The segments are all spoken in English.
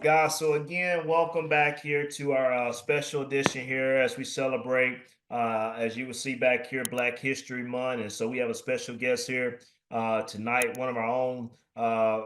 guys. So again, welcome back here to our special edition here as we celebrate, as you will see back here, Black History Month. And so we have a special guest here tonight, one of our own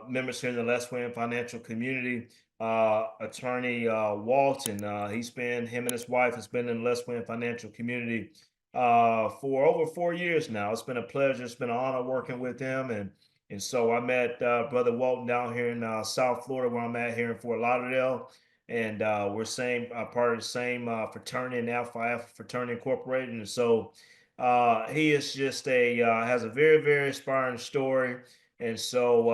members here in the LesWin financial community, attorney Walton. Him and his wife has been in the LesWin financial community for over 4 years now. It's been a pleasure. It's been an honor working with him, and so I met Brother Walton down here in South Florida, where I'm at here in Fort Lauderdale. And we're same part of the same fraternity, and Alpha Alpha Fraternity Incorporated. And so he is just has a very, very inspiring story. And so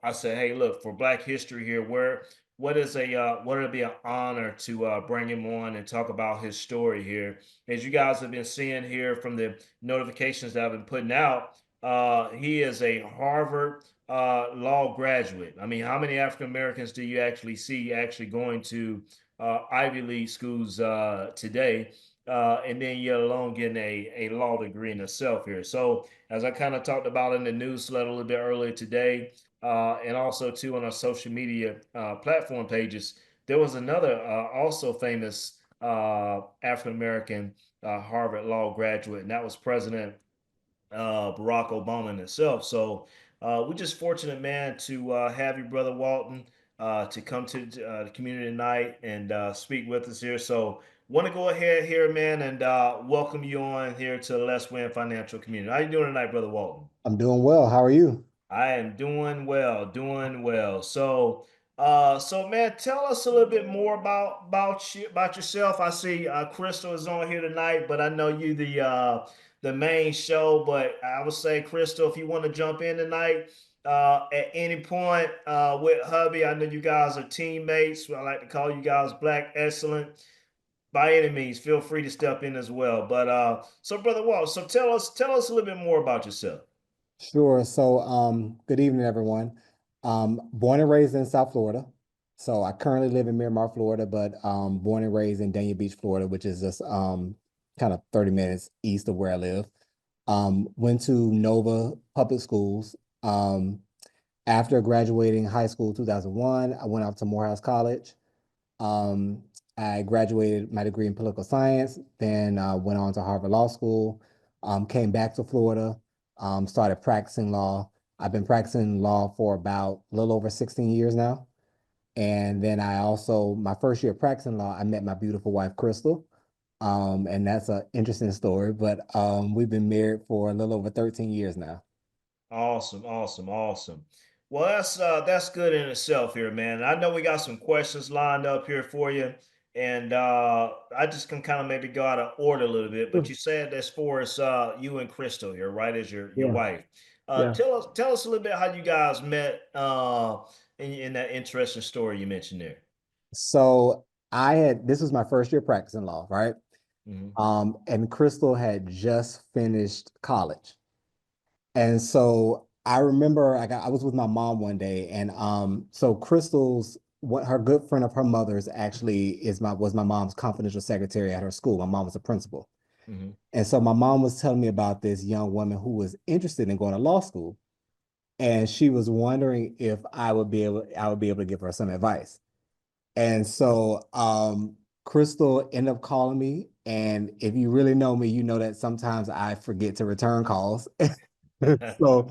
I said, hey, look, for Black History here, what it'd be an honor to bring him on and talk about his story here. As you guys have been seeing here from the notifications that I've been putting out, he is a Harvard law graduate. I mean, how many African Americans do you actually see actually going to Ivy League schools today? And then yet alone getting a law degree in itself here. So as I kind of talked about in the newsletter a little bit earlier today, and also too on our social media platform pages, there was another also famous African American Harvard law graduate, and that was President Barack Obama in itself. So we're just fortunate, man, to have you, Brother Walton, to come to the community tonight and speak with us here. So want to go ahead here, man, and welcome you on here to the Let's Win Financial Community. How you doing tonight, Brother Walton? I'm doing well. How are you? I am doing well, doing well. So, so man, tell us a little bit more about yourself. I see Crystal is on here tonight, but I know you the main show. But I would say, Crystal, if you want to jump in tonight at any point with hubby, I know you guys are teammates. I like to call you guys Black Excellent. By any means, feel free to step in as well. But so brother Walt, so tell us a little bit more about yourself. Sure. So, good evening, everyone. Born and raised in South Florida. So I currently live in Miramar, Florida, but born and raised in Dania Beach, Florida, which is just kind of 30 minutes east of where I live. Went to Nova Public Schools. After graduating high school 2001, I went off to Morehouse College. Um, I graduated my degree in political science, then went on to Harvard Law School, came back to Florida, started practicing law. I've been practicing law for about a little over 16 years now. And then my first year of practicing law, I met my beautiful wife, Crystal. And that's an interesting story, but we've been married for a little over 13 years now. Awesome, awesome, awesome. Well, that's good in itself here, man. I know we got some questions lined up here for you, and I just can kind of maybe go out of order a little bit. But Sure. you said as far as you and Crystal here, right, as your Yeah, wife. yeah. Tell us a little bit how you guys met in that interesting story you mentioned there. So this was my first year practicing law, right? Hmm. And Crystal had just finished college. And so I remember I was with my mom one day, and so Crystal's what her good friend of her mother's actually was my mom's confidential secretary at her school. My mom was a principal. Hmm. And so my mom was telling me about this young woman who was interested in going to law school. And she was wondering if I would be able to give her some advice. And so Crystal ended up calling me. And if you really know me, you know that sometimes I forget to return calls. So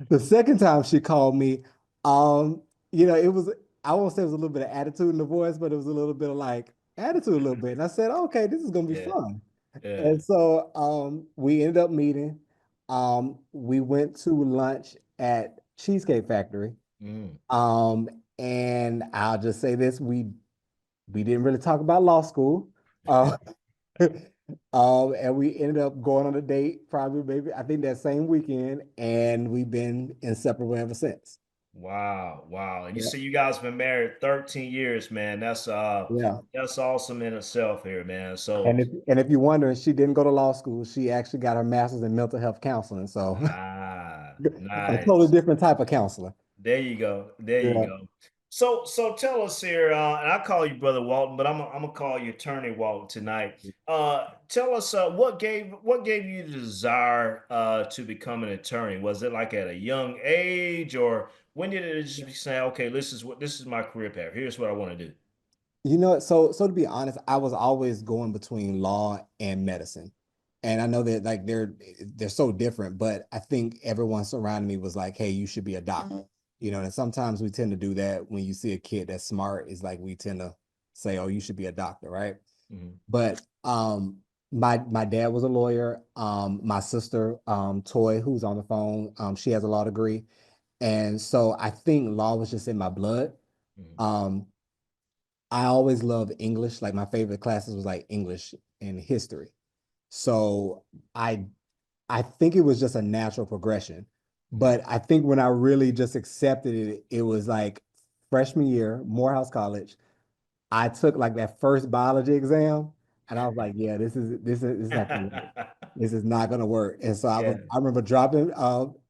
the second time she called me, um, it was I won't say it was a little bit of attitude in the voice, but it was a little bit of like attitude a little bit. And I said, okay, this is gonna be Yeah, fun. yeah. And so we ended up meeting. We went to lunch at Cheesecake Factory. Mm. Um, and I'll just say this, we didn't really talk about law school. Uh, and we ended up going on a date probably maybe I think that same weekend, and we've been inseparable ever since. Wow, wow. And you Yeah, see you guys been married 13 years, man. yeah. That's awesome in itself here, man. So And if you're wondering, she didn't go to law school. She actually got her master's in mental health counseling. So ah, a totally nice. different type of counselor. There you go. There you Yeah. go. So tell us here, and I call you Brother Walton, but I'm gonna call you Attorney Walton tonight. Tell us what gave you the desire to become an attorney? Was it like at a young age, or when did it just be saying, okay, this is my career path. Here's what I want to do. You know, so to be honest, I was always going between law and medicine. And I know that like they're so different, but I think everyone surrounding me was like, "Hey, you should be a doctor." You know, and sometimes we tend to do that when you see a kid that's smart, is like we tend to say, "Oh, you should be a doctor," right? Hmm. But my dad was a lawyer. My sister, Toy, who's on the phone, she has a law degree. And so I think law was just in my blood. Hmm. Um, I always loved English. Like my favorite classes was like English and history. So I I think it was just a natural progression. Hmm. But I think when I really just accepted it, it was like freshman year, Morehouse College. I took like that first biology exam, and I was like, yeah, this is not gonna work. This is not gonna work. And so Yeah, I remember dropping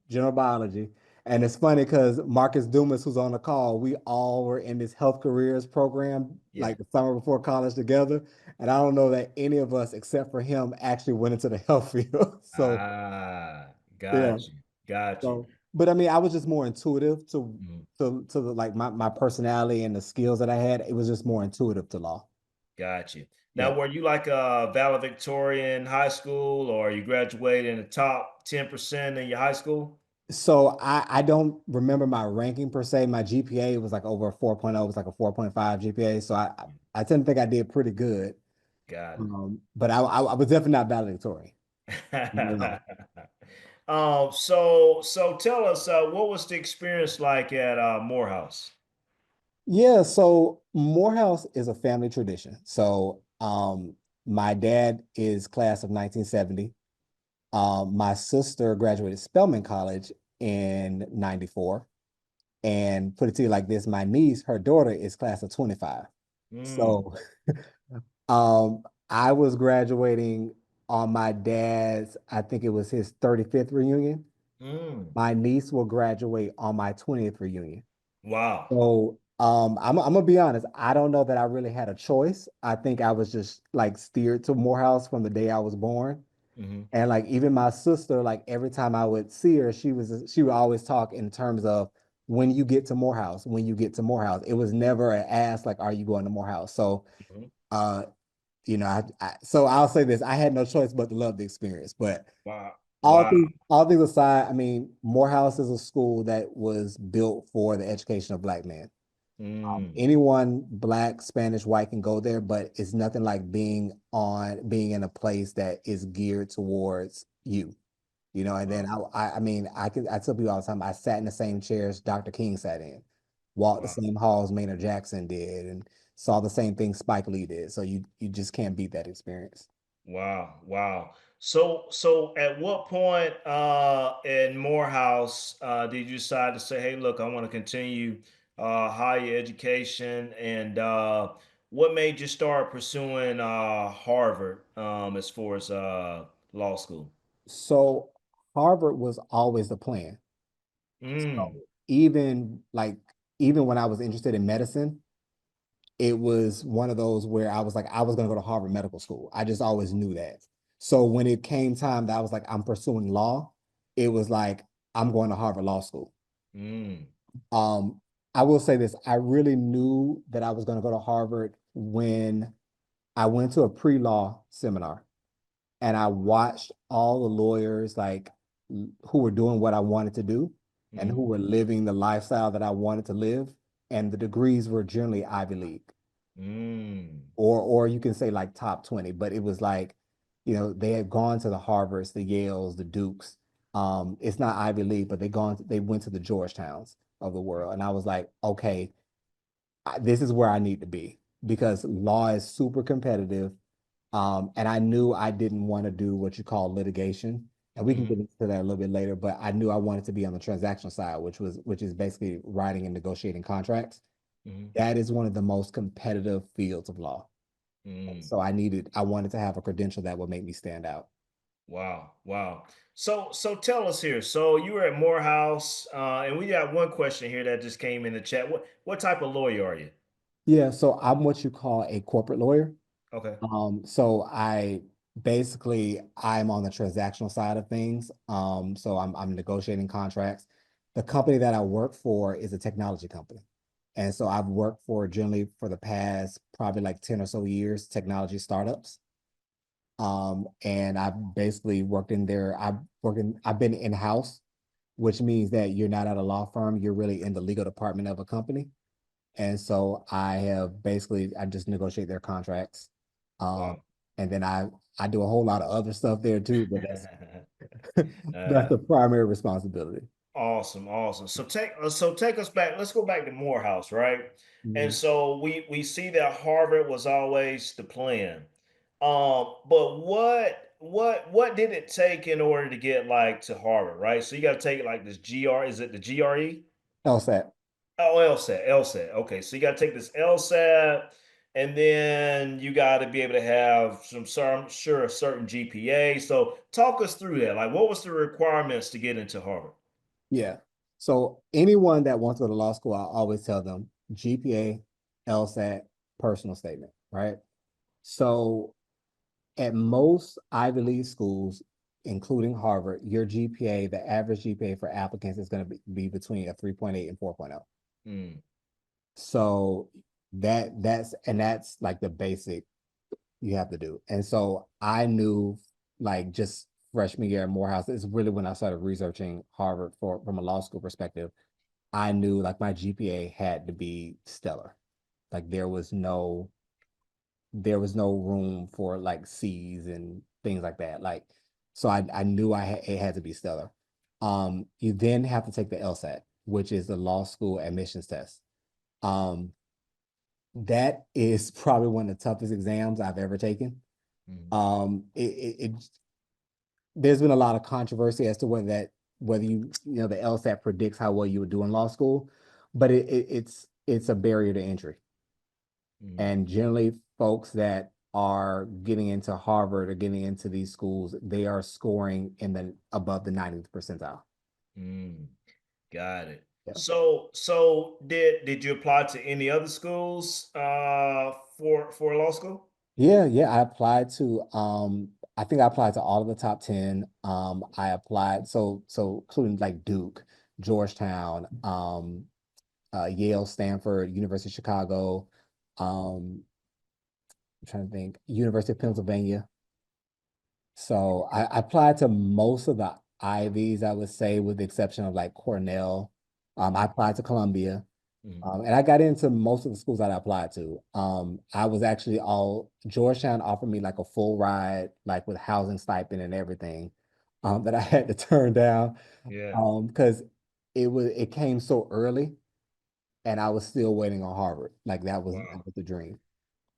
general biology. And it's funny because Marcus Dumas, who's on the call, we all were in this health careers program yeah. like the summer before college together. And I don't know that any of us, except for him, actually went into the health field. So Ah, yeah. got you, got you. So, but I mean, I was just more intuitive Mhm. to the, like my personality and the skills that I had. It was just more intuitive to law. Got you. Yeah. Now, were you like a valedictorian in high school, or you graduated in the top 10% in your high school? So I don't remember my ranking per se. My GPA was like over a 4.0. It was like a 4.5 GPA. So I tend to think I did pretty good. Got But I was definitely not valedictorian. No. it. So tell us, what was the experience like at Morehouse? Yeah, so Morehouse is a family tradition. So my dad is class of 1970. My sister graduated Spelman College in 94. And put it to you like this, my niece, her daughter is class of 25. Mm, So I was graduating on my dad's, I think it was his 35th reunion. mm, My niece will graduate on my 20th reunion. wow. So I'm gonna be honest, I don't know that I really had a choice. I think I was just like steered to Morehouse from the day I was born. Hmm. And like even my sister, like every time I would see her, she would always talk in terms of when you get to Morehouse, when you get to Morehouse. It was never an ask like, are you going to Morehouse? So Hmm. uh, so I'll say this, I had no choice but to love the experience. But Wow. Wow. all things aside, I mean, Morehouse is a school that was built for the education of Black men. Mm, Anyone, Black, Spanish, white, can go there, but it's nothing like being in a place that is geared towards you. You know, and wow. then I mean, I tell people all the time, I sat in the same chairs Dr. King sat in, walked the Wow. same halls Maynard Jackson did, and saw the same thing Spike Lee did. So you just can't beat that experience. Wow, wow. So at what point in Morehouse did you decide to say, hey, look, I want to continue higher education, and what made you start pursuing Harvard as far as law school? So Harvard was always the plan. So Mm, even like even when I was interested in medicine, it was one of those where I was like, I was going to go to Harvard Medical School. I just always knew that. So when it came time that I was like, I'm pursuing law, it was like, I'm going to Harvard Law School. mm, Um, I will say this, I really knew that I was going to go to Harvard when I went to a pre-law seminar and I watched all the lawyers like who were doing what I wanted to do and who mm, were living the lifestyle that I wanted to live. And the degrees were generally Ivy League, mm, or you can say like top 20, but it was like, they had gone to the Harvards, the Yales, the Dukes. It's not Ivy League, but they went to the Georgetowns of the world. And I was like, okay, this is where I need to be because law is super competitive. And I knew I didn't want to do what you call litigation. And we can mm, get into that a little bit later, but I knew I wanted to be on the transactional side, which is basically writing and negotiating contracts. mm, That is one of the most competitive fields of law. mm. So I wanted to have a credential that would make me stand out. Wow, wow. So tell us here. So you were at Morehouse, and we got one question here that just came in the chat. What type of lawyer are you? Yeah, so I'm what you call a corporate lawyer. Okay. So I basically I'm on the transactional side of things. So I'm negotiating contracts. The company that I work for is a technology company. And so I've worked for generally for the past probably like 10 or so years, technology startups. And I've basically worked in there. I've been in-house, which means that you're not at a law firm, you're really in the legal department of a company. And so I just negotiate their contracts. Um, Wow. and then I do a whole lot of other stuff there too, but that's that's uh, the primary responsibility. Awesome, awesome. So take us back. Let's go back to Morehouse, right? And Mhm. so we see that Harvard was always the plan. But what did it take in order to get like to Harvard, right? So you got to take like this GR. Is it the GRE? LSAT. Oh, LSAT, LSAT. Okay, so you got to take this LSAT, and then you got to be able to have I'm sure, a certain GPA. So talk us through that. Like, what was the requirements to get into Harvard? Yeah. So anyone that wants to go to law school, I always tell them GPA, LSAT, personal statement, right? So at most Ivy League schools, including Harvard, your GPA, the average GPA for applicants is going to be between a 3.8 and 4.0. Mm, So that's like the basic you have to do. And so I knew like just freshman year at Morehouse is really when I started researching Harvard for from a law school perspective. I knew like my GPA had to be stellar. Like there was no room for like C's and things like that. Like so I knew it had to be stellar. You then have to take the LSAT, which is the law school admissions test. Um, that is probably one of the toughest exams I've ever taken. mm, It there's been a lot of controversy as to whether the LSAT predicts how well you would do in law school, but it's a barrier to entry. mm, And generally, folks that are getting into Harvard or getting into these schools, they are scoring in the above the 90th percentile. mm. Got it. Yeah. So did you apply to any other schools for law school? Yeah, I applied to I think I applied to all of the top 10. I applied so including like Duke, Georgetown, Yale, Stanford, University of Chicago, um, I'm trying to think, University of Pennsylvania. So I applied to most of the Ivies, I would say, with the exception of like Cornell. I applied to Columbia. Mm, And I got into most of the schools that I applied to. I was actually all Georgetown offered me like a full ride, like with housing stipend and everything, that I had to turn down, yeah. because it came so early, and I was still waiting on Harvard. Like that Wow. was the dream.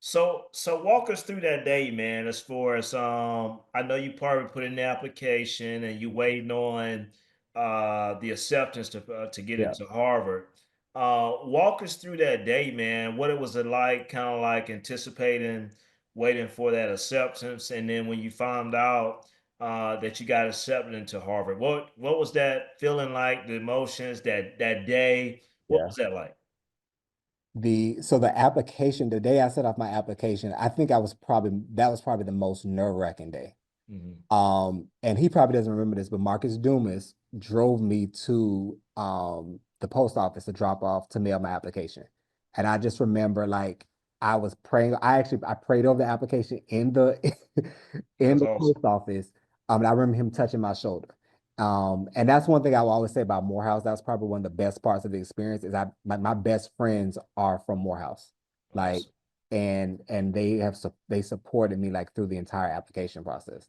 So walk us through that day, man. As far as I know you probably put in the application and you waiting on the acceptance to get Yeah, into Harvard. Walk us through that day, man. What it was it like, kind of like anticipating, waiting for that acceptance, and then when you found out that you got accepted into Harvard, what was that feeling like? The emotions that day. What yeah. was that like? The application, the day I set off my application, I think that was probably the most nerve-wracking day. Hmm. And he probably doesn't remember this, but Marcus Dumas drove me to the post office to drop off to mail my application. And I just remember like I was praying. I prayed over the application in the in That's the awesome. post office. And I remember him touching my shoulder. And that's one thing I will always say about Morehouse. That's probably one of the best parts of the experience is my best friends are from Morehouse. Like Awesome. and they supported me like through the entire application process.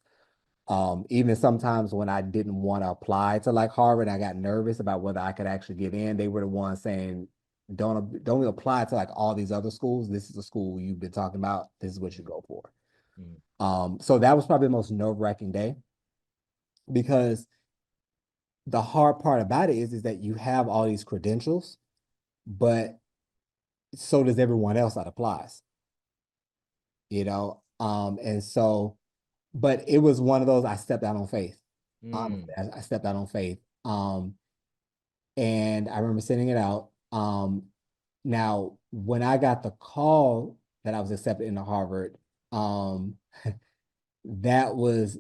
Even sometimes when I didn't want to apply to like Harvard, I got nervous about whether I could actually get in. They were the ones saying, don't apply to like all these other schools. This is a school you've been talking about. This is what you go for." Mhm. So that was probably the most nerve-wracking day because the hard part about it is that you have all these credentials, but so does everyone else that applies, you know? And so, but it was one of those I stepped out on faith. Mm, I stepped out on faith. And I remember sending it out. Now, when I got the call that I was accepted into Harvard, um, that was,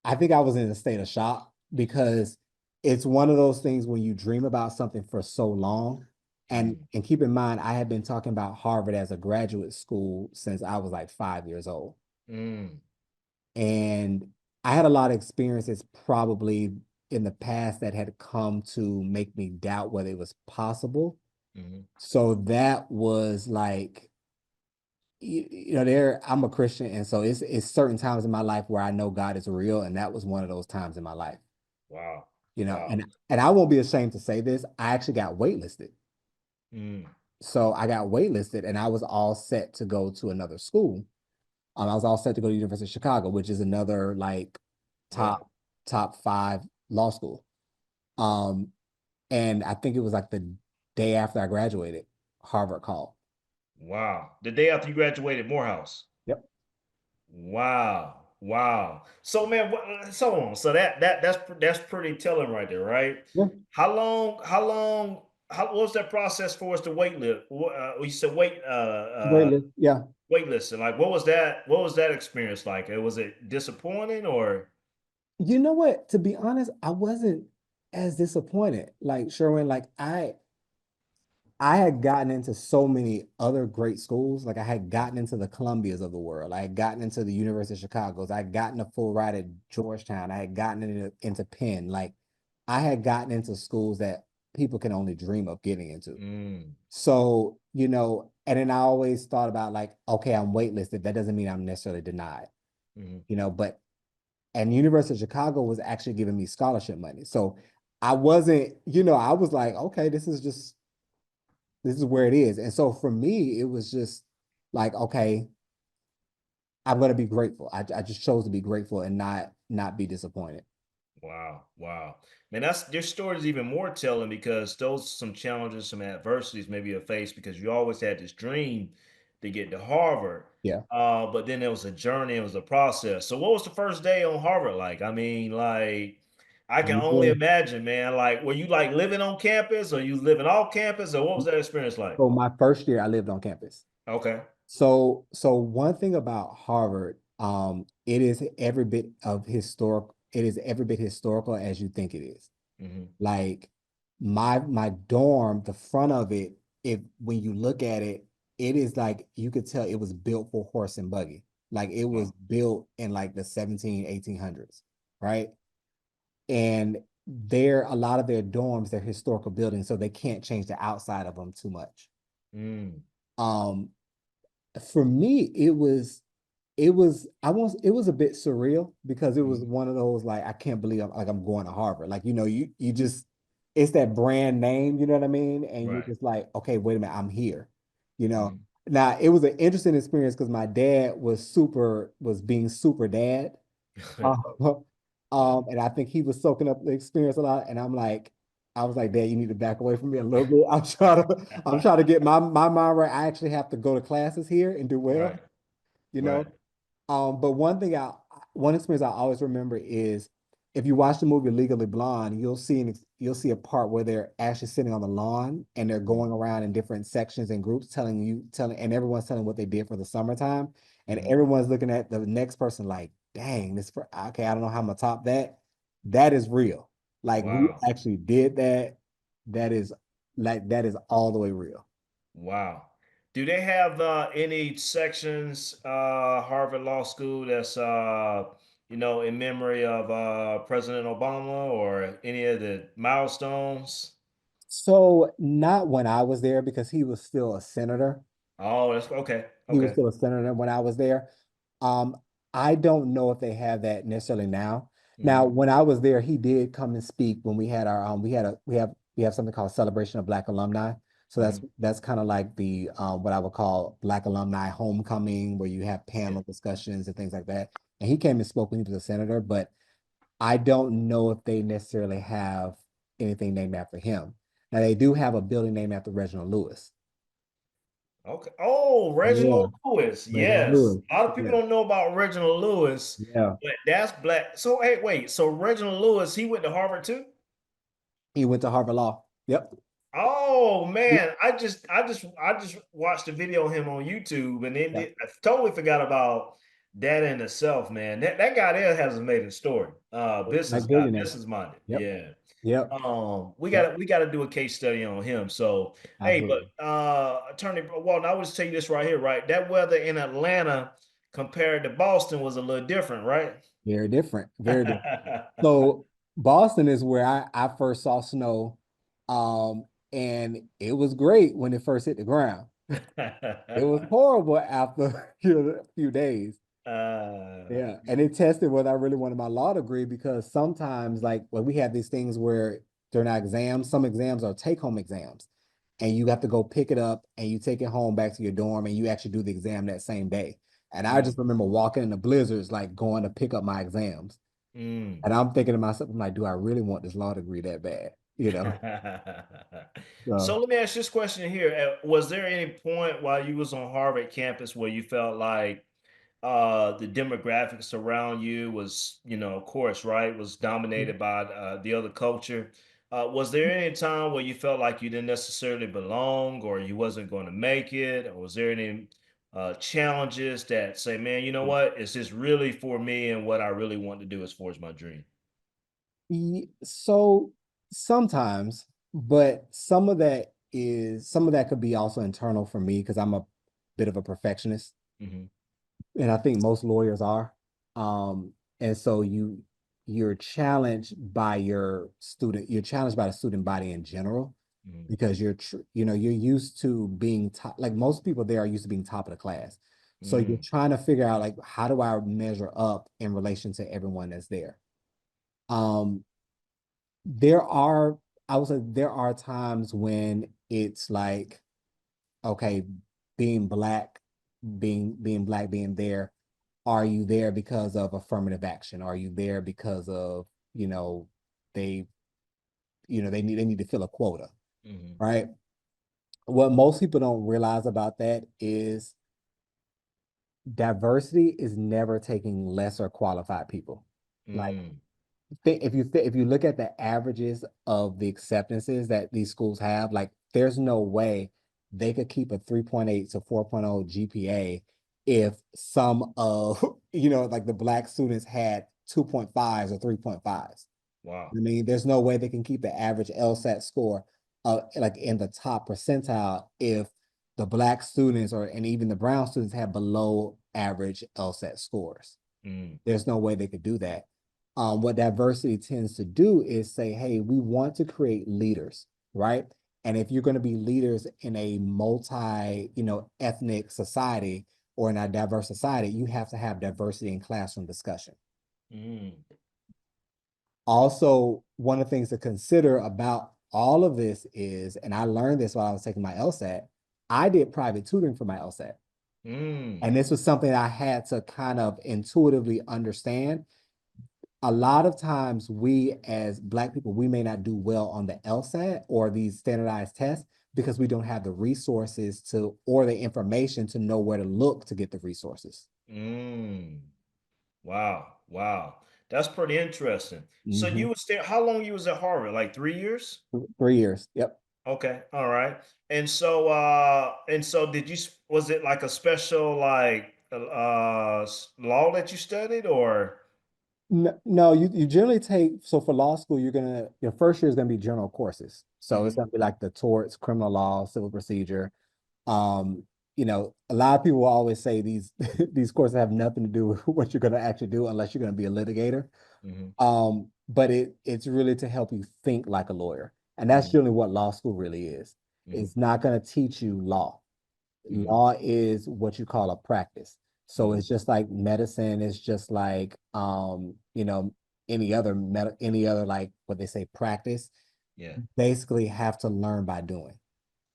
I think I was in a state of shock because it's one of those things when you dream about something for so long. mm, And keep in mind, I had been talking about Harvard as a graduate school since I was like 5 years old. mm, And I had a lot of experiences probably in the past that had come to make me doubt whether it was possible. mm, So that was like, there I'm a Christian, and so it's certain times in my life where I know God is real, and that was one of those times in my life. wow. And Wow. I won't be ashamed to say this. I actually got waitlisted. Mm, So I got waitlisted, and I was all set to go to another school. I was all set to go to University of Chicago, which is another like yeah. top top five law school. Um, and I think it was like the day after I graduated, Harvard called. Wow. The day after you graduated Morehouse. Yep. Wow. Wow. So man, so on. So that's pretty telling right there, right? Yeah. How what was that process for us to wait list? You said Waitlist. Yeah. wait list. And like what was that experience like? Was it disappointing or You know what? To be honest, I wasn't as disappointed. Like Sherwin, like I had gotten into so many other great schools. Like I had gotten into the Columbias of the world. I had gotten into the University of Chicago's. I had gotten a full ride at Georgetown. I had gotten into Penn. Like I had gotten into schools that people can only dream of getting into. mm, So, and then I always thought about like, okay, I'm waitlisted. That doesn't mean I'm necessarily denied, mhm. but and University of Chicago was actually giving me scholarship money. So I wasn't, I was like, okay, this is where it is. And so for me, it was just like, okay, I'm gonna be grateful. I just chose to be grateful and not be disappointed. Wow, wow. Man, that's your story is even more telling because those some challenges, some adversities maybe you faced because you always had this dream to get to Harvard. Yeah. But then it was a journey, it was a process. So what was the first day on Harvard like? I mean, like I can only So imagine, man. Like, were you like living on campus or you living off campus or what was that experience like? my first year I lived on campus. Okay. So one thing about Harvard, it is every bit historical as you think it is. Hmm. Like my dorm, the front of it, if when you look at it, it is like you could tell it was built for horse and buggy. Like it was Wow. built in like the 1800s, right? And there a lot of their dorms, they're historical buildings, so they can't change the outside of them too much. Mm, Um, for me, it was a bit surreal because it was hmm. one of those like I can't believe I'm going to Harvard. Like, you just it's that brand name, you know what I mean? And you're Right. just like, okay, wait a minute, I'm here. You know. Hmm. Now it was an interesting experience because my dad was being super dad. Uh, Yeah. and I think he was soaking up the experience a lot. And I was like, Dad, you need to back away from me a little bit. I'm trying to get my mind right. I actually have to go to classes here and do Right. well, you Right. know. But one experience I always remember is if you watch the movie Legally Blonde, you'll see a part where they're actually sitting on the lawn and they're Hmm. going around in different sections and groups and everyone's telling what they did for the summertime, and Hmm. everyone's looking at the next person like, dang, okay, I don't know how I'm gonna top that. That is real. Like we Wow. actually did that. That is that is all the way real. Wow. Do they have any sections, Harvard Law School, that's in memory of President Obama or any of the milestones? So not when I was there because he was still a senator. Oh, that's okay. He was Okay. still a senator when I was there. Um, I don't know if they have that necessarily now. Now, Hmm. when I was there, he did come and speak when we had our we have something called Celebration of Black Alumni. So Hmm. that's kind of like the what I would call Black Alumni Homecoming, where you have Yeah. panel discussions and things like that. And he came and spoke when he was a senator, but I don't know if they necessarily have anything named after him. Now they do have a building named after Reginald Lewis. Okay. Oh, Yeah, Reginald Lewis. Reginald Yes. Lewis. A lot of people Yeah, don't know about Reginald Lewis, yeah. but that's black. So hey, wait. So Reginald Lewis, he went to Harvard too? He went to Harvard Law. Yep. Oh He- man, I just watched a video of him on YouTube, and then Yeah. I totally forgot about that in itself, man. That guy there has a amazing story. Business Like guy, billionaire. business minded. Yep. Yeah. Yep. We Yep. gotta do a case study on him. So hey, but Absolutely. Attorney Walton, I always tell you this right here, right? That weather in Atlanta compared to Boston was a little different, right? Very different. Very different. So Boston is where I first saw snow. Um, and it was great when it first hit the ground. It was horrible after a few days. uh, Yeah. And it tested whether I really wanted my law degree because sometimes, like when we have these things where during our exams, some exams are take-home exams, and you have to go pick it up and you take it home back to your dorm and you actually do the exam that same day. And I just mm, remember walking in the blizzards, like going to pick up my exams. mm. And I'm thinking to myself, I'm like, do I really want this law degree that bad? You know? So So let me ask this question here. Was there any point while you was on Harvard campus where you felt like the demographics around you was, of course, right, was dominated by the other culture? Was there any time where you felt like you didn't necessarily belong or you wasn't going to make it? Or was there any challenges that say, man, you know what? Is this really for me and what I really want to do as far as my dream? so sometimes, but some of that could be also internal for me because I'm a bit of a perfectionist. Hmm. And I think most lawyers are. And so you're challenged by you're challenged by the student body in general Hmm. because you're used to being top, like most people there are used to being top of the class. So you're Mm, trying to figure out like how do I measure up in relation to everyone that's there. Um, there are I would say there are times when it's like, okay, being black, being black, being there, are you there because of affirmative action? Are you there because of, you know, they, they need to fill a quota, hmm. right? What most people don't realize about that is diversity is never taking lesser qualified people. Like Mm, if you look at the averages of the acceptances that these schools have, like there's no way they could keep a 3.8 to 4.0 GPA if some of like the black students had 2.5s or 3.5s. wow. I mean, there's no way they can keep the average LSAT score like in the top percentile if the black students or and even the brown students have below average LSAT scores. Mm, There's no way they could do that. What diversity tends to do is say, hey, we want to create leaders, right? And if you're going to be leaders in a multi, ethnic society or in a diverse society, you have to have diversity in classroom discussion. mm, Also, one of the things to consider about all of this is, and I learned this while I was taking my LSAT, I did private tutoring for my LSAT. mm, And this was something I had to kind of intuitively understand. A lot of times we as black people, we may not do well on the LSAT or these standardized tests because we don't have the resources to or the information to know where to look to get the resources. mm. Wow, wow. That's pretty interesting. So you Mhm. was there, how long you was at Harvard? Like 3 years? 3 years. Yep. Okay, all right. And so was it like a special like law that you studied or? No, you generally take so for law school, your first year is gonna be general courses. So it's Mhm, gonna be like the torts, criminal law, civil procedure. A lot of people will always say these these courses have nothing to do with what you're gonna actually do unless you're gonna be a litigator. mhm, But it's really to help you think like a lawyer. And that's mhm, generally what law school really is. mhm, It's not gonna teach you law. mhm, Law is what you call a practice. So mhm. it's just like medicine, it's just like any other like what they say practice. Yeah, Basically have to learn by doing.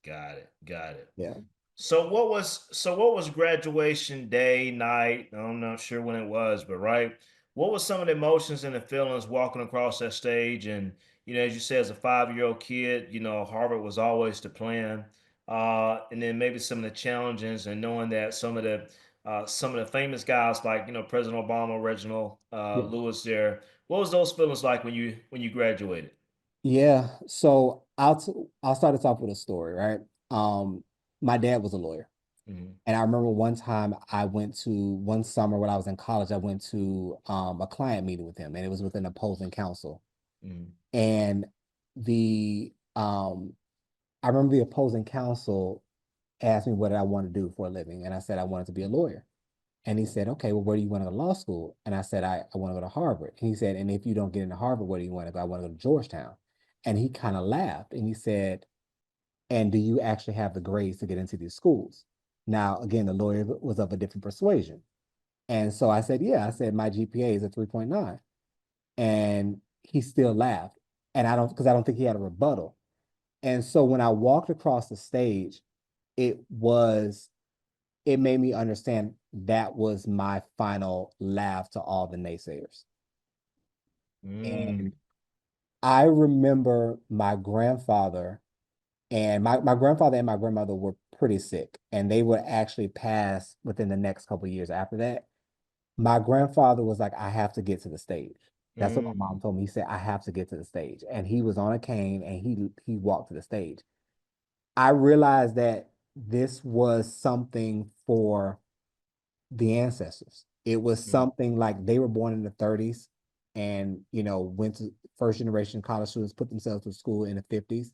got it, got it. Yeah. So what was graduation day, night? I'm not sure when it was, but right. What was some of the emotions and the feelings walking across that stage? And as you said, as a 5-year-old kid, Harvard was always the plan. and then maybe some of the challenges, and knowing that some of the famous guys like President Obama, Reginald Yeah. Lewis. There, what was those feelings like when you graduated? Yeah. So I'll start us off with a story, right? Um, my dad was a lawyer. Hmm. And I remember one time I went to one summer when I was in college, I went to a client meeting with him, and it was with an opposing counsel. Hmm. And the I remember the opposing counsel asked me what I wanted to do for a living. And I said I wanted to be a lawyer. And he said, okay, well, where do you want to go to law school? And I said, I want to go to Harvard. And he said, and if you don't get into Harvard, where do you want to go? I want to go to Georgetown. And he kind of laughed and he said, and do you actually have the grades to get into these schools? Now, again, the lawyer was of a different persuasion. And so I said, yeah, I said, my GPA is a 3.9. And he still laughed. And because I don't think he had a rebuttal. And so when I walked across the stage, it was, it made me understand that was my final laugh to all the naysayers. Mm. And I remember my grandfather and my grandfather and my grandmother were pretty sick, and they would actually pass within the next couple of years after that. My grandfather was like, I have to get to the stage. That's what my Mm. mom told me. He said, I have to get to the stage. And he was on a cane and he walked to the stage. I realized that this was something for the ancestors. It was Mm. something like they were born in the 30s and, went to first generation college students, put themselves to school in the 50s.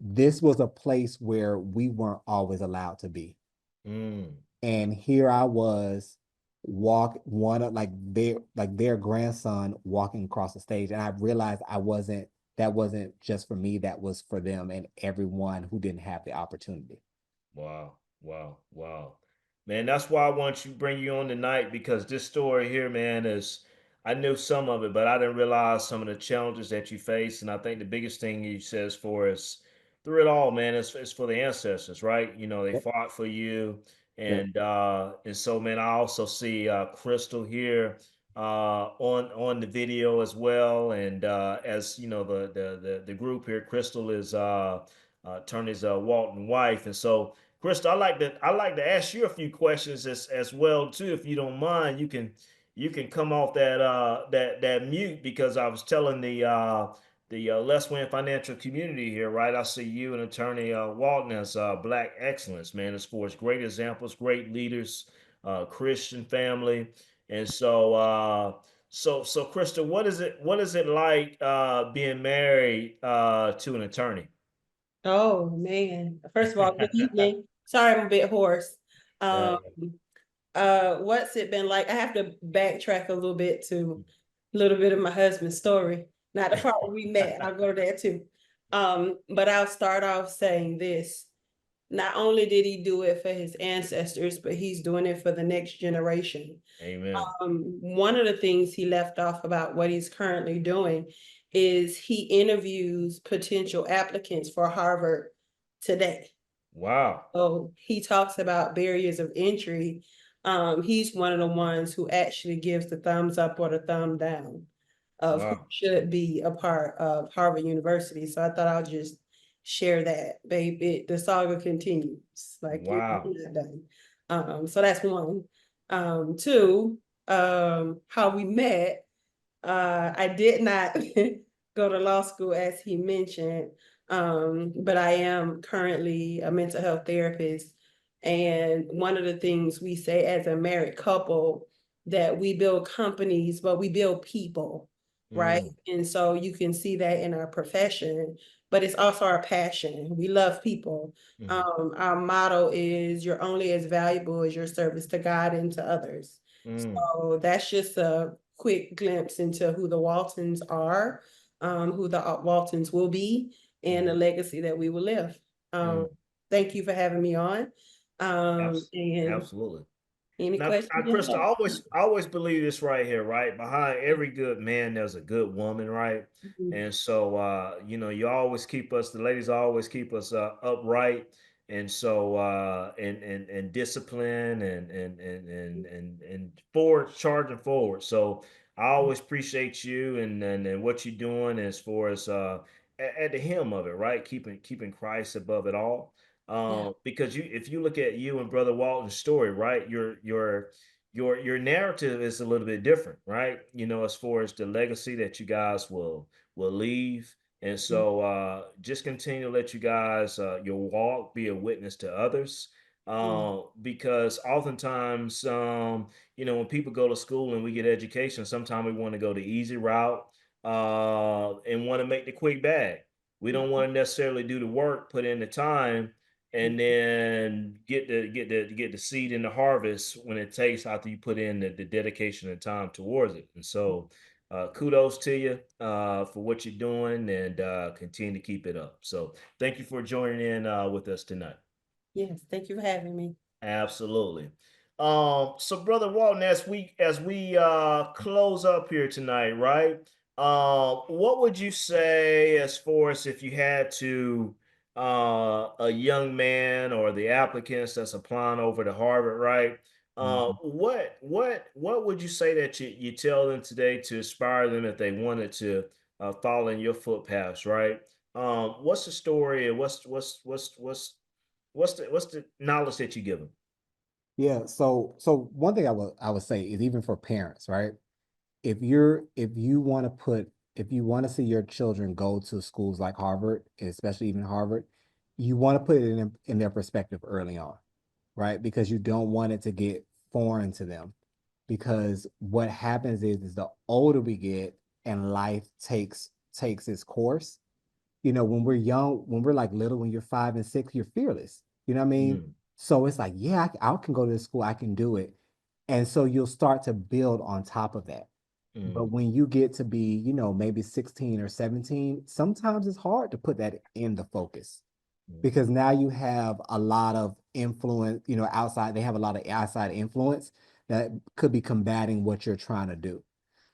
This was a place where we weren't always allowed to be. Mm. And here I was walk one of their grandson walking across the stage. And I realized that wasn't just for me, that was for them and everyone who didn't have the opportunity. Wow, wow, wow. Man, that's why I want you bring you on tonight, because this story here, man, is I knew some of it, but I didn't realize some of the challenges that you face. And I think the biggest thing you says for us through it all, man, is for the ancestors, right? They Yep. fought for you. Yep. And so, man, I also see Crystal here on the video as well. And as you know, the group here, Crystal is Tony's Walton wife. And so Krista, I like to ask you a few questions as well too, if you don't mind. You can come off that mute, because I was telling the LesWin financial community here, right? I see you and Attorney Walton as Black excellence, man, as far as great examples, great leaders, Christian family, and so Krista, what is it like being married to an attorney? Oh man. First of all, good evening. Sorry, I'm a bit hoarse. Um, Uh, what's it been like? I have to backtrack a little bit to a little bit of my husband's story. Not the part where we met. I'll go to that too. But I'll start off saying this. Not only did he do it for his ancestors, but he's doing it for the next generation. Amen. One of the things he left off about what he's currently doing is he interviews potential applicants for Harvard today. Wow. So he talks about barriers of entry. He's one of the ones who actually gives the thumbs up or the thumb down of who Wow. should be a part of Harvard University. So I thought I'll just share that, baby. The saga continues. Like Wow. you're not done. So that's one. Two, how we met. I did not go to law school as he mentioned, but I am currently a mental health therapist. And one of the things we say as a married couple that we build companies, but we build people, right? Mm. And so you can see that in our profession, but it's also our passion. We love people. Mm. Our motto is you're only as valuable as your service to God and to others. Mm. So that's just a quick glimpse into who the Waltons are, who the Waltons will be, and the Mm. legacy that we will live. Um, Mm. thank you for having me on. Abs- And Absolutely. any Now, questions you Krista, have? I always believe this right here, right? Behind every good man, there's a good woman, right? Mhm. And so, you always keep us, the ladies always keep us upright, and so, and discipline, and forward, charging forward. So, I always appreciate you and what you're doing as far as at the helm of it, right? Keeping Christ above it all. Yeah. Because if you look at you and Brother Walton's story, right, your narrative is a little bit different, right? You know, as far as the legacy that you guys will leave. And Mm, so just continue to let you guys your walk be a witness to others. mm, Because oftentimes you know, when people go to school and we get education, sometimes we want to go the easy route and want to make the quick bag. We don't mhm, want to necessarily do the work, put in the time, and mhm. then get the seed in the harvest when it takes after you put in the dedication and time towards it. And so kudos to you for what you're doing and continue to keep it up. So thank you for joining in with us tonight. Yes, thank you for having me. Absolutely. So brother Walton, as we close up here tonight, right? What would you say as far as if you had to a young man or the applicants that's applying over to Harvard, right? Mhm. What would you say that you tell them today to inspire them if they wanted to follow in your footpaths, right? What's the story and what's the knowledge that you give them? Yeah, so one thing I would say is even for parents, right? If you want to put if you want to see your children go to schools like Harvard, especially even Harvard, you want to put it in their perspective early on, right? Because you don't want it to get foreign to them. Because what happens is the older we get and life takes its course, when we're young, when we're like little, when you're 5 and 6, you're fearless. You know what I mean? Mm, So it's like, yeah, I can go to this school, I can do it. And so you'll start to build on top of that. But mm, when you get to be, maybe 16 or 17, sometimes it's hard to put that in the focus mm, because now you have a lot of influence, outside, they have a lot of outside influence that could be combating what you're trying to do.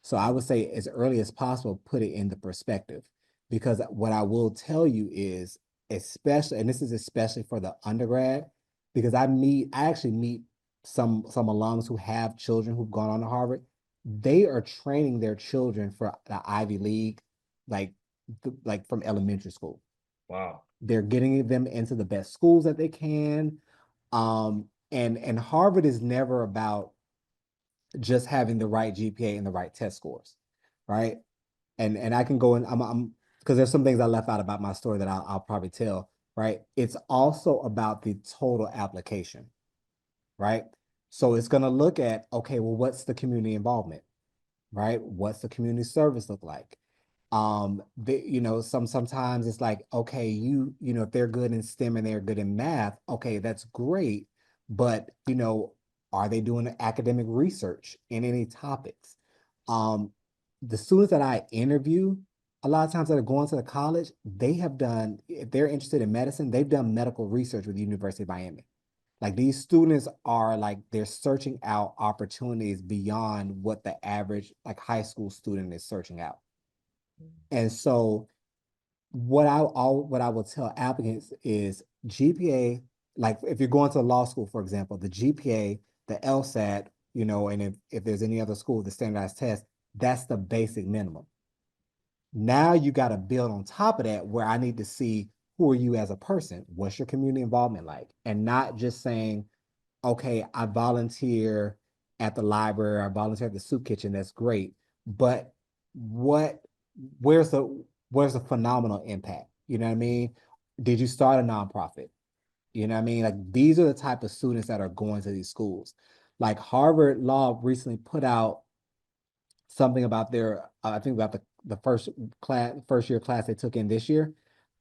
So I would mm, say as early as possible, put it into perspective. Because what I will tell you is, especially, and this is especially for the undergrad, because I actually meet some alums who have children who've gone on to Harvard. They are training their children for the Ivy League, like like from elementary school. wow. They're getting them into the best schools that they can. And Harvard is never about just having the right GPA and the right test scores, right? And I can go in. I'm because there's some things I left out about my story that I'll probably tell. Right? It's also about the total application, right? So it's going to look at, okay, well, what's the community involvement, right? What's the community service look like? Sometimes it's like, okay, if they're good in STEM and they're good in math, okay, that's great. But, are they doing academic research in any topics? Um, the students that I interview, a lot of times that are going to the college, they have done, if they're interested in medicine, they've done medical research with the University of Miami. Like these students are like they're searching out opportunities beyond what the average like high school student is searching out. And so what I will tell applicants is GPA, like if you're going to law school, for example, the GPA, the LSAT, and if there's any other school, the standardized test, that's the basic minimum. Now you got to build on top of that where I need to see who are you as a person? What's your community involvement like? And not just saying, okay, I volunteer at the library, I volunteer at the soup kitchen, that's great. But what where's the phenomenal impact? You know what I mean? Did you start a nonprofit? You know what I mean? Like these are the type of students that are going to these schools. Like Harvard Law recently put out something about their I think about the first year class they took in this year.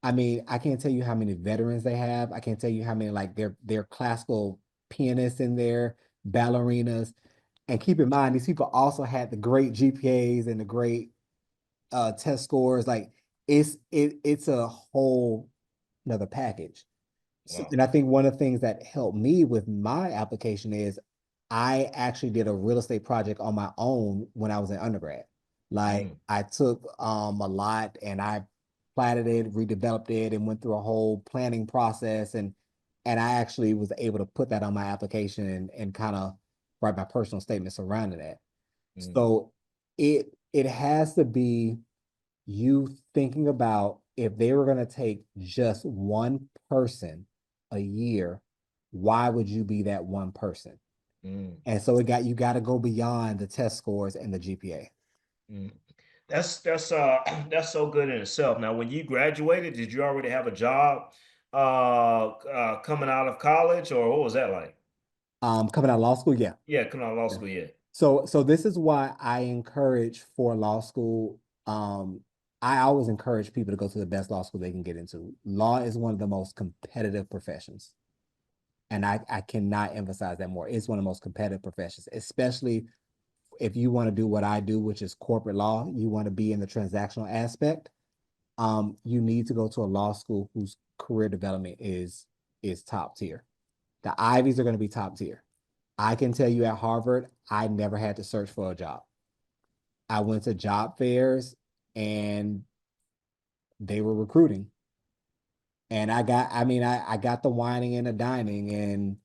I mean, I can't tell you how many veterans they have. I can't tell you how many like their classical pianists in there, ballerinas. And keep in mind, these people also had the great GPAs and the great test scores. Like it's a whole another package. So, Wow. and I think one of the things that helped me with my application is I actually did a real estate project on my own when I was in undergrad. Like Mm, I took a lot and I platted it, redeveloped it, and went through a whole planning process and I actually was able to put that on my application and kind of write my personal statement surrounding that. mm, So it has to be you thinking about if they were going to take just one person a year, why would you be that one person? Mm, And so you got to go beyond the test scores and the GPA. mm. That's that's so good in itself. Now, when you graduated, did you already have a job coming out of college, or what was that like? Coming out of law school, yeah. Yeah, coming out of law Yeah. school, yeah. So this is why I encourage for law school. I always encourage people to go to the best law school they can get into. Law is one of the most competitive professions. And I cannot emphasize that more. It's one of the most competitive professions, especially if you want to do what I do, which is corporate law, you want to be in the transactional aspect. You need to go to a law school whose career development is top tier. The Ivies are going to be top tier. I can tell you at Harvard, I never had to search for a job. I went to job fairs and they were recruiting. And I got the whining and the dining and,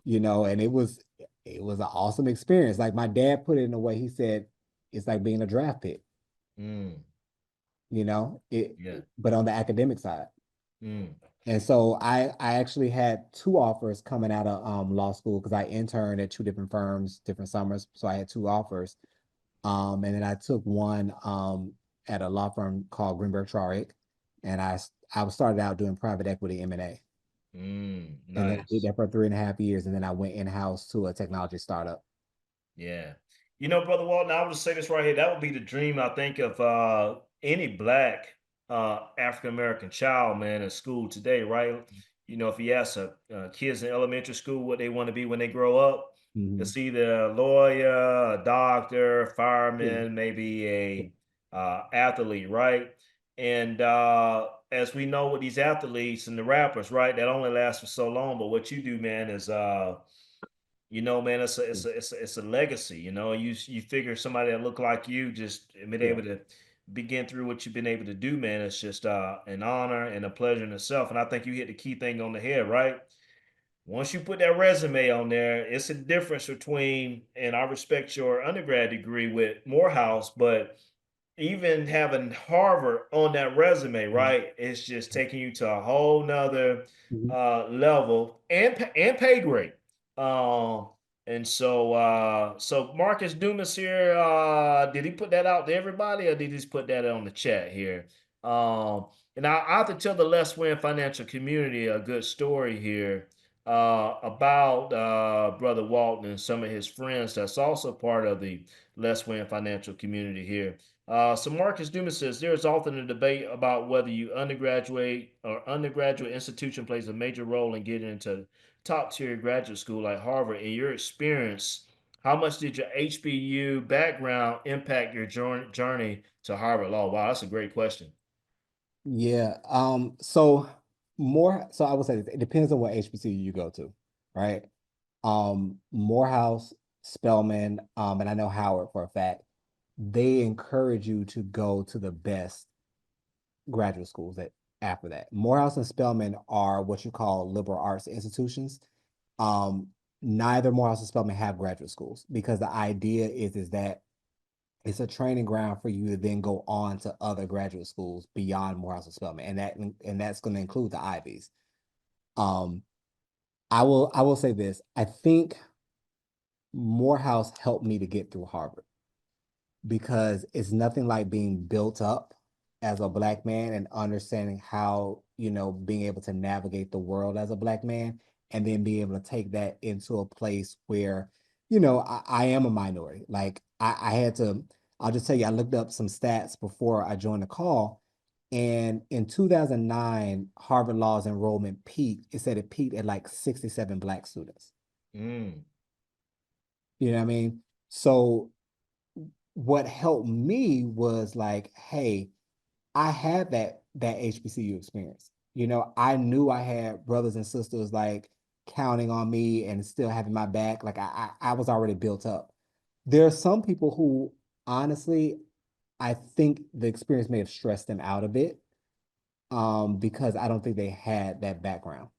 and it was an awesome experience. Like my dad put it in a way, he said, it's like being a draft pick, Mm, it, yeah. but on the academic side. Mm, And so I actually had two offers coming out of law school because I interned at two different firms, different summers. So I had two offers. And then I took one at a law firm called Greenberg Traurig, and I started out doing private equity M&A. And then I did nice. that for 3.5 years, and then I went in-house to a technology startup. Yeah. Brother Walton, I would just say this right here. That would be the dream, I think, of any black African American child, man, in school today, right? If you ask kids in elementary school what they want to be when they grow up, Mhm. it's either a lawyer, a doctor, Yeah. fireman, maybe Yeah. a athlete, right? And as we know with these athletes and the rappers, right, that only lasts for so long. But what you do, man, is man, it's a legacy. You figure somebody that look like you just been Yeah. able to begin through what you've been able to do, man. It's just an honor and a pleasure in itself. And I think you hit the key thing on the head, right? Once you put that resume on there, it's a difference between, and I respect your undergrad degree with Morehouse, but even having Harvard on that resume, Mhm. right? It's just taking you to a whole nother Mhm. level and pay grade. Um, so Marcus Dumas here, did he put that out to everybody or did he just put that on the chat here? And I have to tell the LesWin financial community a good story here about Brother Walton and some of his friends that's also part of the LesWin financial community here. So Marcus Dumas says there is often a debate about whether you undergraduate or undergraduate institution plays a major role in getting into top tier graduate school like Harvard. In your experience, how much did your HBU background impact your journey to Harvard Law? Wow, that's a great question. Yeah. So I would say this, it depends on what HBCU you go to, right? Morehouse, Spelman, and I know Howard for a fact, they encourage you to go to the best graduate schools that after that. Morehouse and Spelman are what you call liberal arts institutions. Um, Neither Morehouse and Spelman have graduate schools because the idea is that it's a training ground for you to then go on to other graduate schools beyond Morehouse and Spelman, and that's going to include the Ivies. Um, I will say this. I think Morehouse helped me to get through Harvard because it's nothing like being built up as a black man and understanding how, being able to navigate the world as a black man and then be able to take that into a place where, I am a minority. Like I had to, I'll just tell you, I looked up some stats before I joined the call. And in 2009, Harvard Law's enrollment peaked. It said it peaked at like 67 black students. Mm, You know what I mean? So what helped me was like, hey, I had that HBCU experience. I knew I had brothers and sisters like counting on me and still having my back. Like I was already built up. There are some people who honestly, I think the experience may have stressed them out a bit, because I don't think they had that background.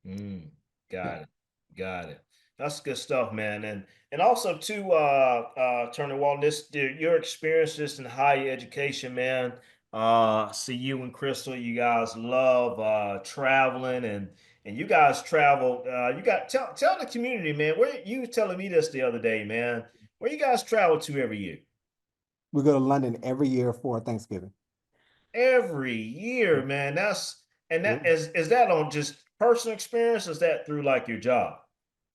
mm, Yeah. got it. Got it. That's good stuff, man. And also too, Turner Walton, your experiences in higher education, man. See you and Crystal, you guys love traveling and you guys travel. You got tell the community, man. Where you was telling me this the other day, man. Where you guys travel to every year? We go to London every year for Thanksgiving. Every year, Yep. man. That's and Yep. that is that on just personal experience? Or is that through like your job?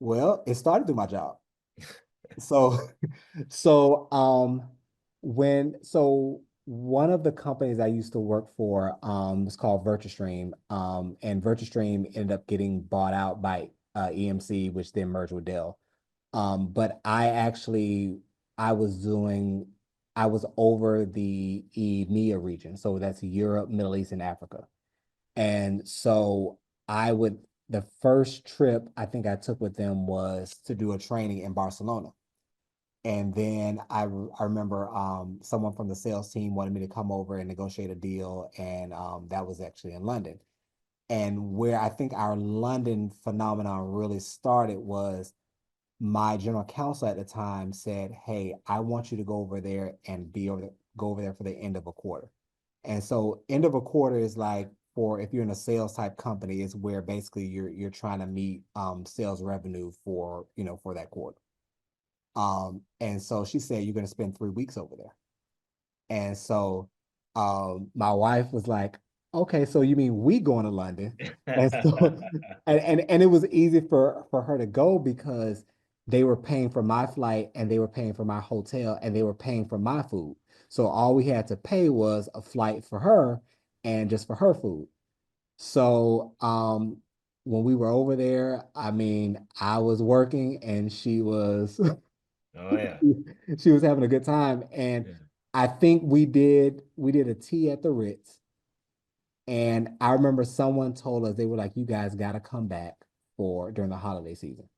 Well, it started through my job. So, so one of the companies I used to work for was called VirtuStream. And VirtuStream ended up getting bought out by EMC, which then merged with Dell. But I was doing I was over the EMEA region. So that's Europe, Middle East, and Africa. And so I would the first trip I think I took with them was to do a training in Barcelona. And then I remember someone from the sales team wanted me to come over and negotiate a deal, and that was actually in London. And where I think our London phenomenon really started was my general counsel at the time said, "Hey, I want you to go over there and go over there for the end of a quarter." And so end of a quarter is like for if you're in a sales type company, is where basically you're trying to meet sales revenue for for that quarter. And so she said, "You're gonna spend 3 weeks over there." And so my wife was like, "Okay, so you mean we going to London?" And so and it was easy for her to go because they were paying for my flight and they were paying for my hotel and they were paying for my food. So all we had to pay was a flight for her and just for her food. So when we were over there, I mean, I was working and she was Oh yeah. she was having a good time. And Yeah. I think we did a tea at the Ritz. And I remember someone told us they were like, "You guys got to come back for during the holiday season."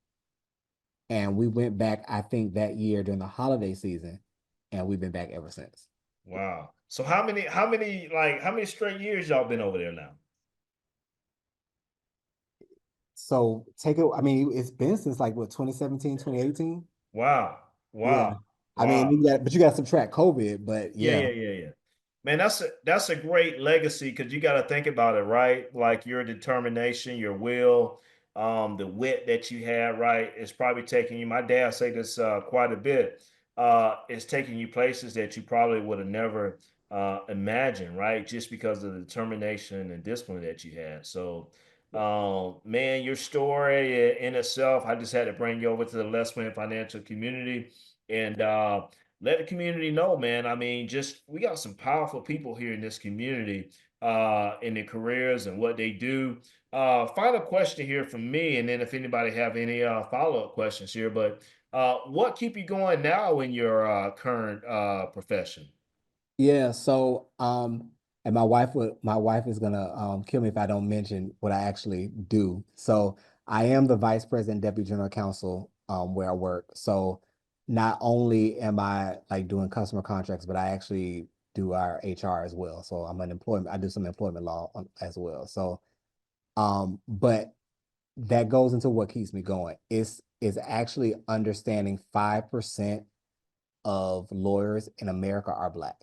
And we went back, I think that year during the holiday season, and we've been back ever since. Wow. So how many straight years y'all been over there now? So take it, I mean, it's been since like what, 2017, 2018. Wow. Yeah. Wow. I mean, Wow. but you got to subtract COVID, but Yeah, yeah. yeah, yeah, yeah. Man, that's a great legacy because you got to think about it, right? Like your determination, your will, the wit that you had, right? It's probably taking you. My dad say this quite a bit. It's taking you places that you probably would have never imagined, right? Just because of the determination and discipline that you had. So, man, your story in itself, I just had to bring you over to the LesWin financial community, and let the community know, man. I mean, just we got some powerful people here in this community in their careers and what they do. Final question here from me, and then if anybody have any follow-up questions here, but what keep you going now in your current profession? Yeah, so and my wife is gonna kill me if I don't mention what I actually do. So I am the vice president, deputy general counsel where I work. So not only am I like doing customer contracts, but I actually do our HR as well. So I do some employment law as well. So but that goes into what keeps me going. It's actually understanding 5% of lawyers in America are Black.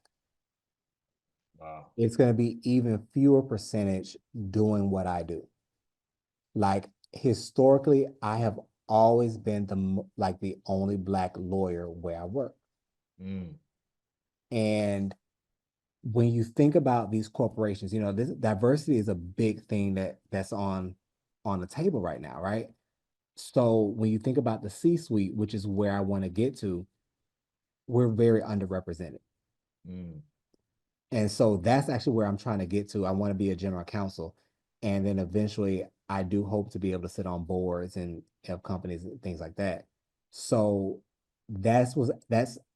Wow. It's going to be even fewer percentage doing what I do. Like historically, I have always been like the only Black lawyer where I work. Mm, And when you think about these corporations, this diversity is a big thing that's on the table right now, right? So when you think about the C-suite, which is where I want to get to, we're very underrepresented. mm, And so that's actually where I'm trying to get to. I want to be a general counsel. And then eventually I do hope to be able to sit on boards and have companies and things like that. So that's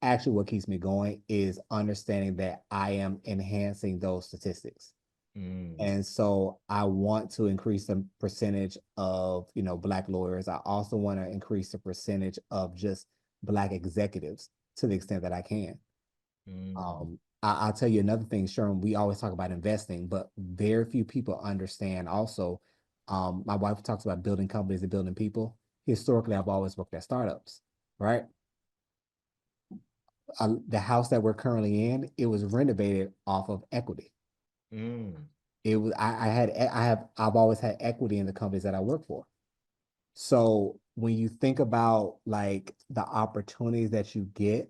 actually what keeps me going is understanding that I am enhancing those statistics. mm, And so I want to increase the percentage of, Black lawyers. I also want to increase the percentage of just Black executives to the extent that I can. mm, I'll tell you another thing, Sherman. We always talk about investing, but very few people understand also. My wife talks about building companies and building people. Historically, I've always worked at startups, right? the house that we're currently in, it was renovated off of equity. Mm. It was I've always had equity in the companies that I work for. So when you think about like the opportunities that you get,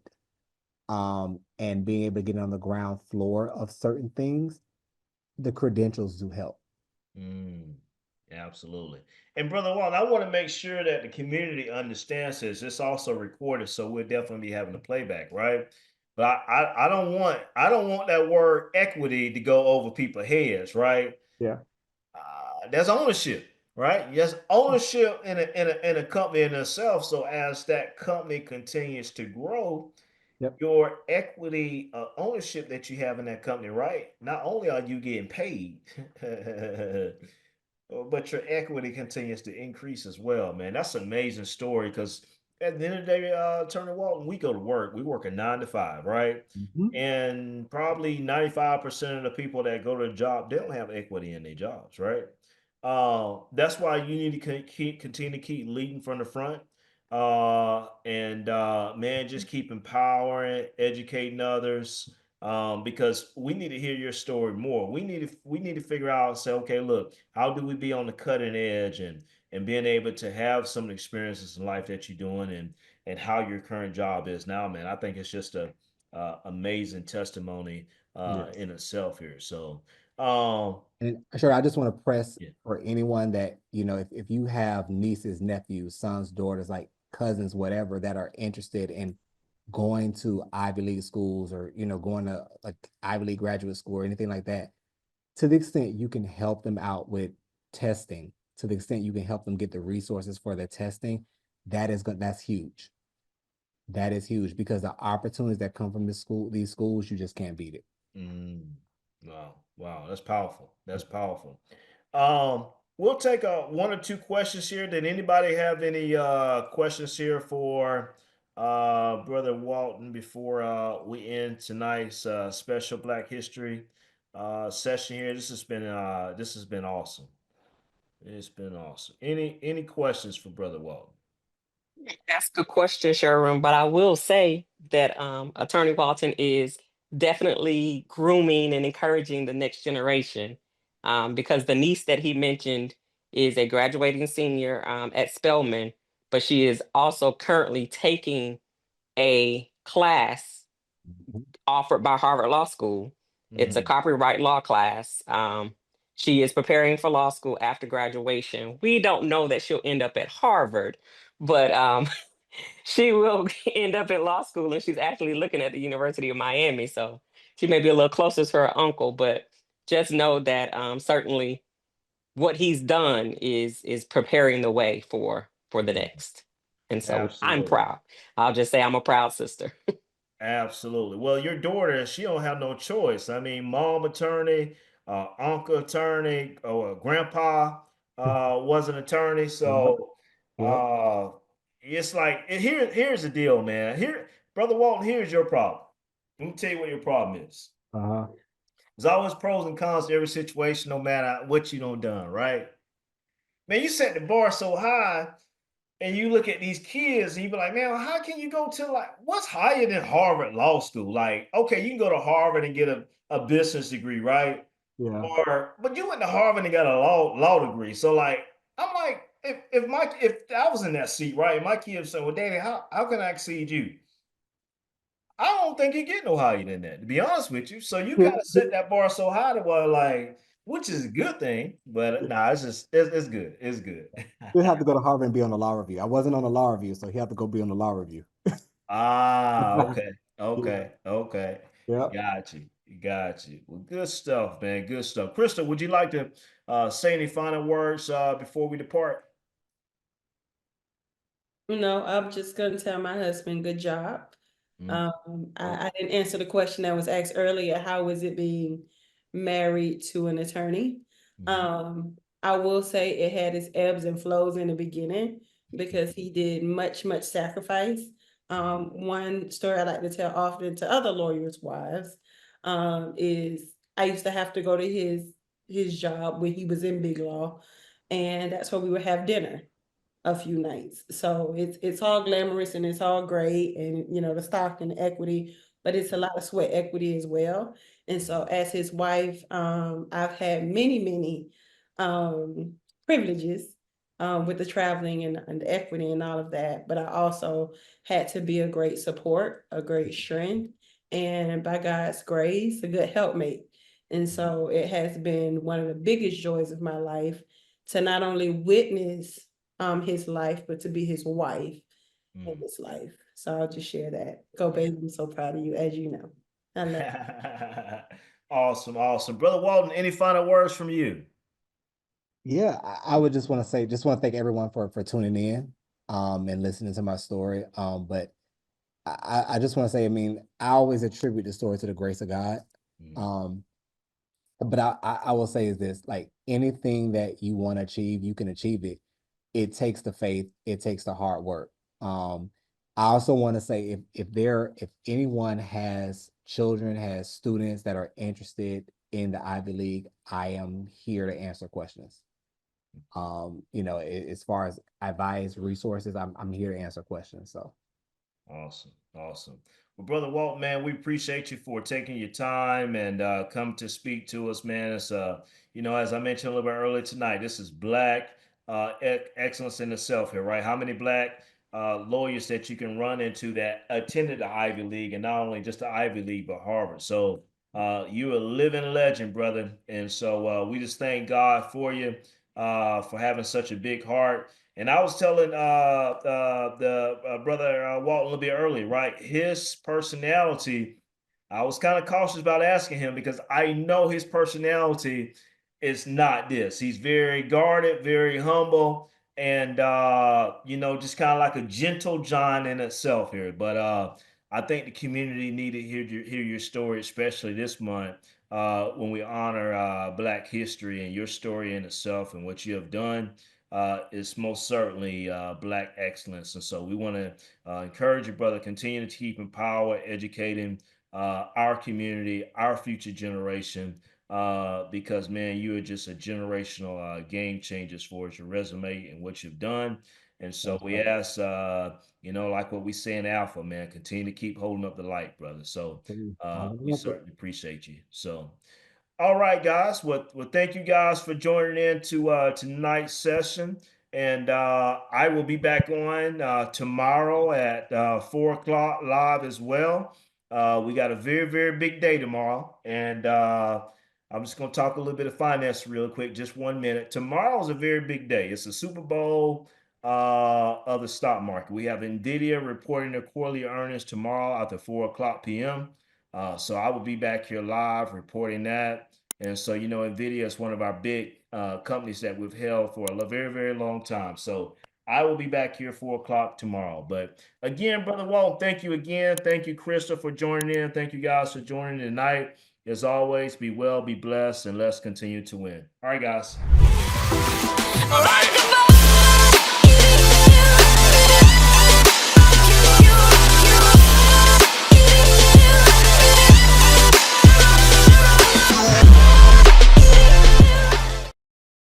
and being able to get on the ground floor of certain things, the credentials do help. Mm, absolutely. And Brother Walt, I want to make sure that the community understands this. It's also recorded, so we'll definitely be having a playback, right? But I don't want that word equity to go over people's heads, right? Yeah. There's ownership, right? There's ownership in a company in itself. So as that company continues to grow, Yep. your equity ownership that you have in that company, right? Not only are you getting paid, but your equity continues to increase as well, man. That's an amazing story because at the end of the day, Turner Walton, we go to work. We work a 9 to 5, right? Mhm. And probably 95% of the people that go to a job, they don't have equity in their jobs, right? That's why you need to continue to keep leading from the front. And man, just keep empowering, educating others, because we need to hear your story more. We need to figure out, say, okay, look, how do we be on the cutting edge and being able to have some experiences in life that you're doing and how your current job is now, man. I think it's just a amazing testimony Yes. in itself here. So, um, And sure, I just want to press yeah. for anyone that, if you have nieces, nephews, sons, daughters, like cousins, whatever, that are interested in going to Ivy League schools or, going to like Ivy League graduate school or anything like that, to the extent you can help them out with testing, to the extent you can help them get the resources for their testing, that's huge. That is huge because the opportunities that come from these schools, you just can't beat it. Mm, wow, wow, that's powerful. That's powerful. Um, we'll take one or two questions here. Did anybody have any questions here for Brother Walton before we end tonight's special Black History session here? This has been awesome. It's been awesome. Any questions for Brother Walton? That's a good question, Sherwin. But I will say that Attorney Walton is definitely grooming and encouraging the next generation, because the niece that he mentioned is a graduating senior at Spelman, but she is also currently taking a class Mhm. offered by Harvard Law School. It's a Mm, copyright law class. She is preparing for law school after graduation. We don't know that she'll end up at Harvard, but she will end up in law school, and she's actually looking at the University of Miami. So she may be a little closer to her uncle, but just know that certainly what he's done is preparing the way for the mm, next. And so I'm absolutely. proud. I'll just say I'm a proud sister. Absolutely. Well, your daughter, she don't have no choice. I mean, mom attorney, uncle attorney, or grandpa was an attorney. Yep. So Yep. uh, it's like here's the deal, man. Here, Brother Walton, here's your problem. Let me tell you what your problem is. Uh-huh. There's always pros and cons to every situation, no matter what you done done, right? Man, you set the bar so high and you look at these kids and you be like, man, how can you go to like what's higher than Harvard Law School? Like, okay, you can go to Harvard and get a business degree, right? Yeah. Or but you went to Harvard and got a law degree. So like, I'm like, if I was in that seat, right? My kids say, well, Daddy, how can I exceed you? I don't think you get no higher than that, to be honest with you. So you Yeah. kind of set that bar so high to where like, which is a good thing, but nah, it's good. It's good. He'll have to go to Harvard and be on the law review. I wasn't on the law review, so he had to go be on the law review. Ah, okay, Yeah. okay, okay. Yep. Got you, got you. Well, good stuff, man. Good stuff. Krista, would you like to say any final words before we depart? I'm just gonna tell my husband, good job. Mm, okay. I didn't answer the question that was asked earlier. How is it being married to an attorney? Mhm. I will say it had its ebbs and flows in the beginning because he did much sacrifice. One story I like to tell often to other lawyers' wives, is I used to have to go to his job when he was in big law, and that's where we would have dinner. a few nights. So it's all glamorous and it's all great, and the stock and the equity, but it's a lot of sweat equity as well. And so as his wife, I've had many privileges with the traveling and the equity and all of that. But I also had to be a great support, a great strength, and by God's grace, a good helpmate. And so it has been one of the biggest joys of my life to not only witness his life, but to be his wife in his life. So I'll just share that. Go, baby. I'm so proud of you, as you know. I love you. Awesome, awesome. Brother Walton, any final words from you? Yeah, I would just want to say, just want to thank everyone for tuning in and listening to my story. But I just want to say, I mean, I always attribute the story to the grace of God. Um, but I will say is this, like anything that you want to achieve, you can achieve it. It takes the faith, it takes the hard work. I also want to say if anyone has children, has students that are interested in the Ivy League, I am here to answer questions. As far as advice, resources, I'm here to answer questions. So Awesome, awesome. Well, Brother Walt, man, we appreciate you for taking your time and come to speak to us, man. It's as I mentioned a little bit earlier tonight, this is Black excellence in itself here, right? How many Black lawyers that you can run into that attended the Ivy League, and not only just the Ivy League, but Harvard. So you're a living legend, brother. And so we just thank God for you for having such a big heart. And I was telling the brother Walt a little bit earlier, right? His personality, I was kind of cautious about asking him because I know his personality is not this. He's very guarded, very humble, and just kind of like a gentle John in itself here. But I think the community needed to hear your story, especially this month when we honor Black history, and your story in itself and what you have done is most certainly Black excellence. And so we want to encourage you, brother, continue to keep empower, educating our community, our future generation, because, man, you are just a generational game changer as far as your resume and what you've done. And so we ask, like what we say in Alpha, man, continue to keep holding up the light, brother. So we certainly appreciate you. So, all right, guys. Well, thank you guys for joining in to tonight's session. And I will be back on tomorrow at 4 o'clock live as well. We got a very, very big day tomorrow. And I'm just going to talk a little bit of finance real quick, just 1 minute. Tomorrow is a very big day. It's the Super Bowl of the stock market. We have NVIDIA reporting their quarterly earnings tomorrow after 4 o'clock p.m. So I will be back here live reporting that. And so, NVIDIA is one of our big companies that we've held for a very, very long time. So I will be back here 4 o'clock tomorrow. But again, Brother Walt, thank you again. Thank you, Krista, for joining in. Thank you guys for joining tonight. As always, be well, be blessed, and let's continue to win. All right, guys.